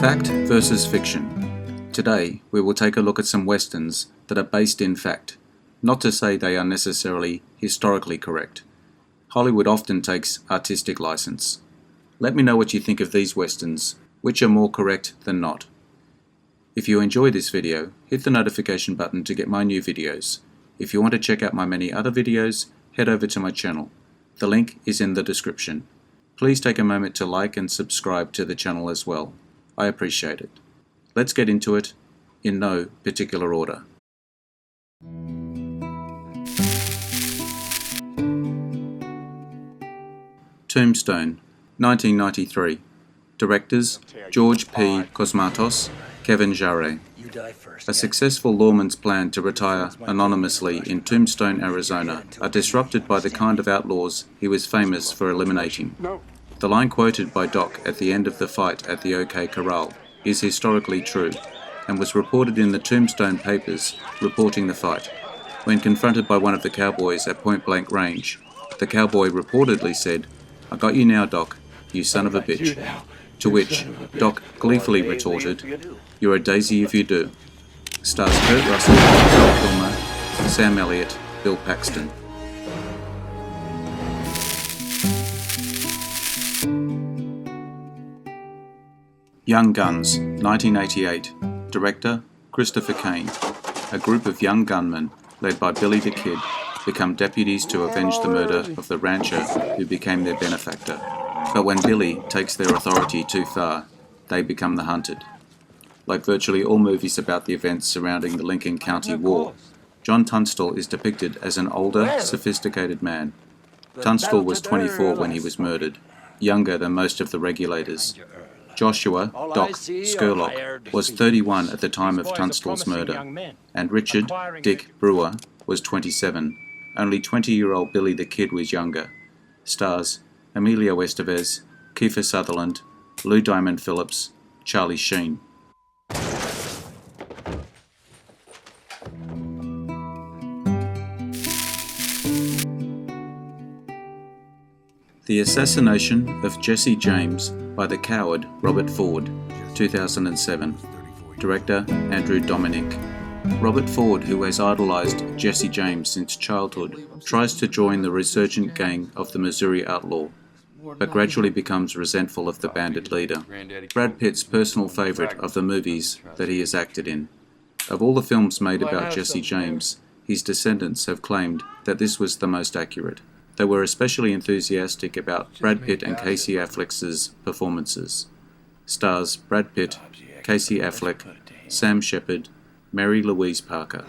Fact versus fiction. Today, we will take a look at some westerns that are based in fact, not to say they are necessarily historically correct. Hollywood often takes artistic license. Let me know what you think of these westerns, which are more correct than not. If you enjoy this video, hit the notification button to get my new videos. If you want to check out my many other videos, head over to my channel. The link is in the description. Please take a moment to like and subscribe to the channel as well. I appreciate it. Let's get into it in no particular order. Tombstone, 1993. Directors George P. Cosmatos, Kevin Jarre. A successful lawman's plan to retire anonymously in Tombstone, Arizona, are disrupted by the kind of outlaws he was famous for eliminating. The line quoted by Doc at the end of the fight at the OK Corral is historically true, and was reported in the Tombstone papers reporting the fight. When confronted by one of the cowboys at point-blank range, the cowboy reportedly said, "I got you now, Doc, you son of a bitch." To which Doc gleefully retorted, "You're a daisy if you do." Stars Kurt Russell, Val Kilmer, Sam Elliott, Bill Paxton. Young Guns, 1988. Director Christopher Kane. A group of young gunmen, led by Billy the Kid, become deputies to avenge the murder of the rancher who became their benefactor. But when Billy takes their authority too far, they become the hunted. Like virtually all movies about the events surrounding the Lincoln County War, John Tunstall is depicted as an older, sophisticated man. Tunstall was 24 when he was murdered, younger than most of the regulators. Joshua, Doc, Skurlock, was 31 at the time of Tunstall's murder, and Richard, Dick Brewer, was 27. Only 20-year-old Billy the Kid was younger. Stars Emilio Estevez, Kiefer Sutherland, Lou Diamond Phillips, Charlie Sheen. The Assassination of Jesse James by the coward Robert Ford, 2007. Director Andrew Dominik. Robert Ford, who has idolized Jesse James since childhood, tries to join the resurgent gang of the Missouri Outlaw, but gradually becomes resentful of the bandit leader. Brad Pitt's personal favorite of the movies that he has acted in. Of all the films made about Jesse James, his descendants have claimed that this was the most accurate. They were especially enthusiastic about Brad Pitt and Casey Affleck's performances. Stars Brad Pitt, Casey Affleck, Sam Shepard, Mary Louise Parker.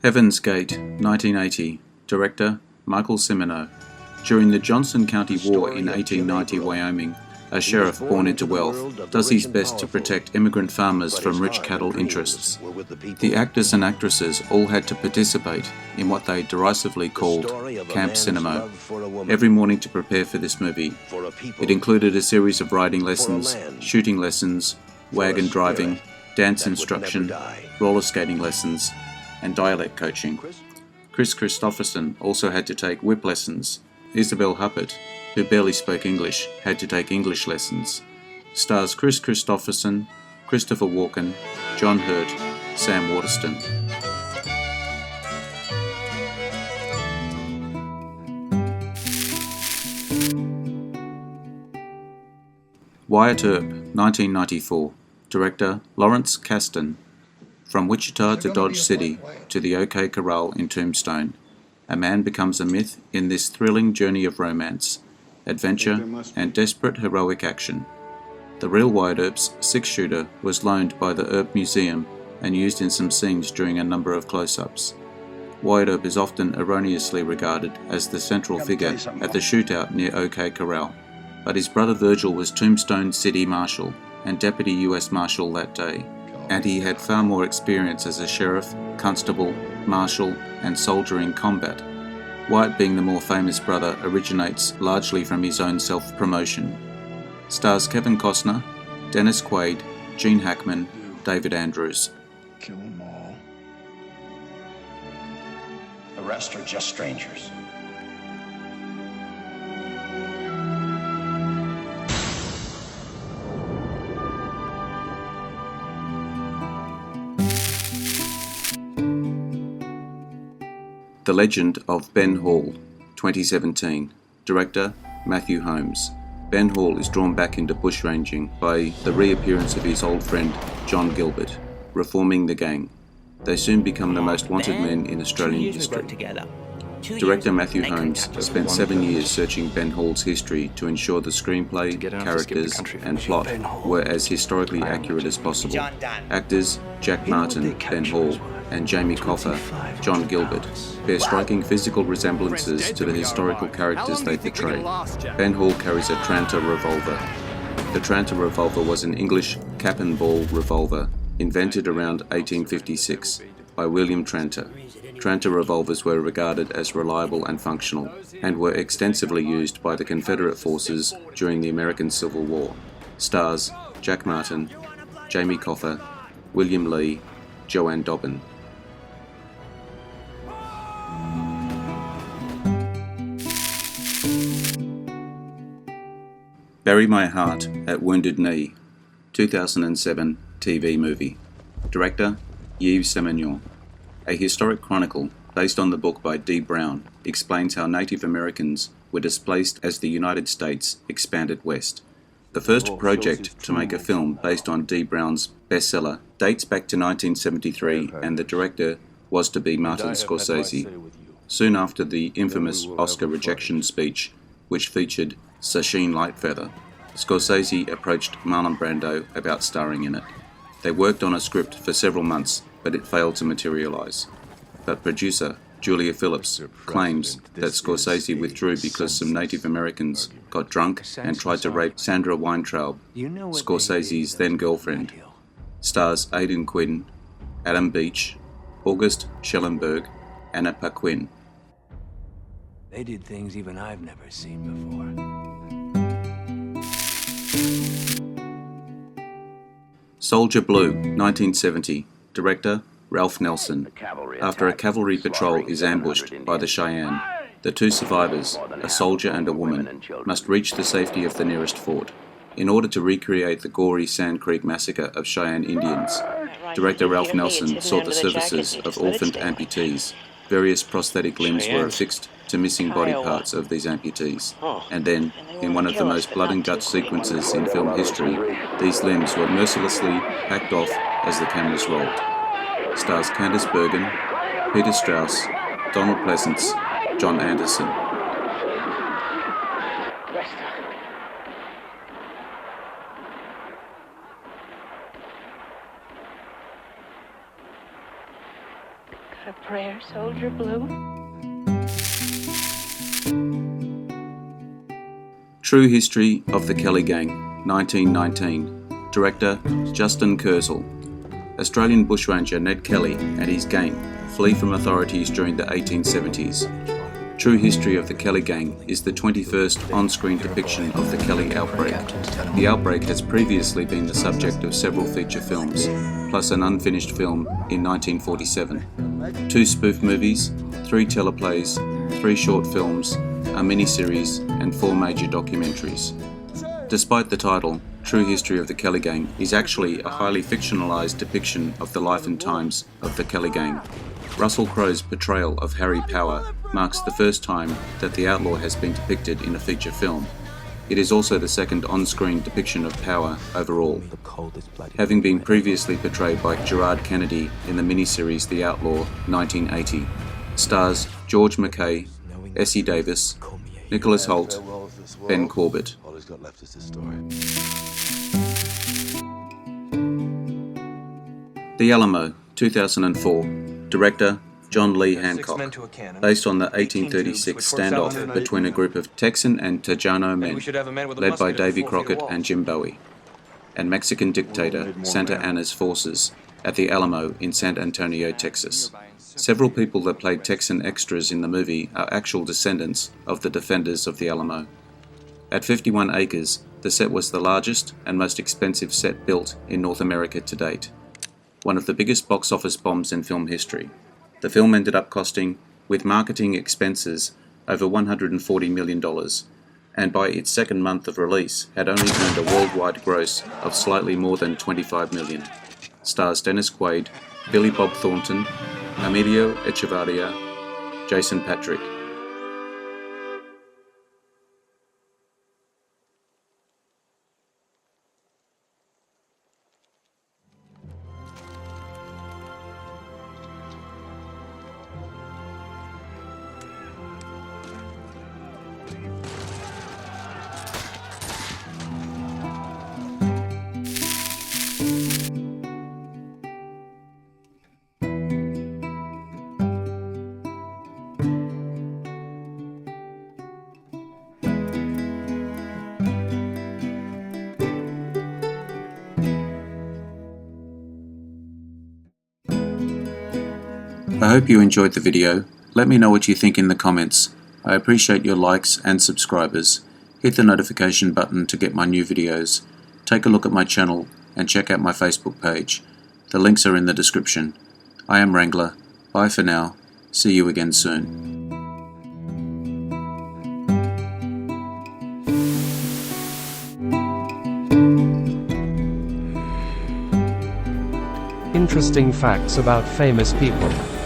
Heaven's Gate, 1980. Director Michael Cimino. During the Johnson County War in 1890 Wyoming, a sheriff born into wealth does his best to protect immigrant farmers from rich cattle interests. The actors and actresses all had to participate in what they derisively called Camp Cinema every morning to prepare for this movie. It included a series of riding lessons, shooting lessons, wagon driving, dance instruction, roller skating lessons, and dialect coaching. Chris Christopherson also had to take whip lessons. Isabel Huppert, who barely spoke English, had to take English lessons. Stars Chris Christopherson, Christopher Walken, John Hurt, Sam Waterston. Wyatt Earp, 1994. Director Lawrence Kasdan. From Wichita to Dodge City to the OK Corral in Tombstone, a man becomes a myth in this thrilling journey of romance, adventure, and desperate heroic action. The real Wyatt Earp's six-shooter was loaned by the Earp Museum and used in some scenes during a number of close-ups. Wyatt Earp is often erroneously regarded as the central figure at the shootout near OK Corral, but his brother Virgil was Tombstone City Marshal and Deputy U.S. Marshal that day, and he had far more experience as a sheriff, constable, marshal, and soldier in combat. Wyatt, being the more famous brother, originates largely from his own self-promotion. Stars Kevin Costner, Dennis Quaid, Gene Hackman, David Andrews. Kill them all. The rest are just strangers. The Legend of Ben Hall, 2017. Director, Matthew Holmes. Ben Hall is drawn back into bushranging by the reappearance of his old friend, John Gilbert, reforming the gang. They soon become the most wanted men in Australian history. Director Matthew Holmes spent 7 years searching Ben Hall's history to ensure the screenplay, characters, and plot were as historically accurate as possible. Actors Jack Martin, Ben Hall, and Jamie Coffer, John Gilbert, bear striking physical resemblances to the historical characters they portray. Ben Hall carries a Tranter revolver. The Tranter revolver was an English cap-and-ball revolver invented around 1856 by William Tranter. Tranter revolvers were regarded as reliable and functional, and were extensively used by the Confederate forces during the American Civil War. Stars Jack Martin, Jamie Coffer, William Lee, Joanne Dobbin. Bury My Heart at Wounded Knee, 2007 TV movie. Director Yves Semignon. A historic chronicle based on the book by Dee Brown explains how Native Americans were displaced as the United States expanded west. The first project to make a film based on Dee Brown's bestseller dates back to 1973, and the director was to be Martin Scorsese. Soon after the infamous Oscar rejection speech, which featured Sacheen Lightfeather, Scorsese approached Marlon Brando about starring in it. They worked on a script for several months, but it failed to materialise. But producer Julia Phillips claims that Scorsese withdrew because some Native Americans got drunk and tried to rape Sandra Weintraub, Scorsese's then-girlfriend. Stars Aidan Quinn, Adam Beach, August Schellenberg, Anna Paquin. They did things even I've never seen before. Soldier Blue, 1970. Director Ralph Nelson. After a cavalry patrol is ambushed by the Cheyenne, the two survivors, a soldier and a woman, must reach the safety of the nearest fort. In order to recreate the gory Sand Creek massacre of Cheyenne Indians, director Ralph Nelson sought the services of orphaned amputees. Various prosthetic limbs were affixed to missing body parts of these amputees, and then, in one of the most blood and guts sequences in film history, these limbs were mercilessly hacked off as the cameras rolled. Stars Candice Bergen, Peter Strauss, Donald Pleasance, John Anderson. Got a prayer, Soldier Blue? True History of the Kelly Gang, 1919. Director Justin Kurzel. Australian bushranger Ned Kelly and his gang flee from authorities during the 1870s. True History of the Kelly Gang is the 21st on-screen depiction of the Kelly outbreak. The outbreak has previously been the subject of several feature films, plus an unfinished film in 1947, 2 spoof movies, 3 teleplays, 3 short films, a miniseries, and 4 major documentaries. Despite the title, True History of the Kelly Gang is actually a highly fictionalized depiction of the life and times of the Kelly Gang. Russell Crowe's portrayal of Harry Power marks the first time that the outlaw has been depicted in a feature film. It is also the second on-screen depiction of Power overall, having been previously portrayed by Gerard Kennedy in the miniseries The Outlaw, 1980. Stars George Mackay, Essie Davis, Nicholas Hoult, Ben Corbett. The Alamo, 2004. Director John Lee Hancock. Based on the 1836 standoff between a group of Texan and Tejano men, led by Davy Crockett and Jim Bowie, and Mexican dictator Santa Anna's forces at the Alamo in San Antonio, Texas. Several people that played Texan extras in the movie are actual descendants of the defenders of the Alamo. At 51 acres, the set was the largest and most expensive set built in North America to date. One of the biggest box office bombs in film history. The film ended up costing, with marketing expenses, over $140 million, and by its second month of release had only earned a worldwide gross of slightly more than $25 million. Stars Dennis Quaid, Billy Bob Thornton, Emilio Echevarria, Jason Patrick. I hope you enjoyed the video. Let me know what you think in the comments. I appreciate your likes and subscribers. Hit the notification button to get my new videos. Take a look at my channel and check out my Facebook page. The links are in the description. I am Wrangler. Bye for now. See you again soon. Interesting facts about famous people.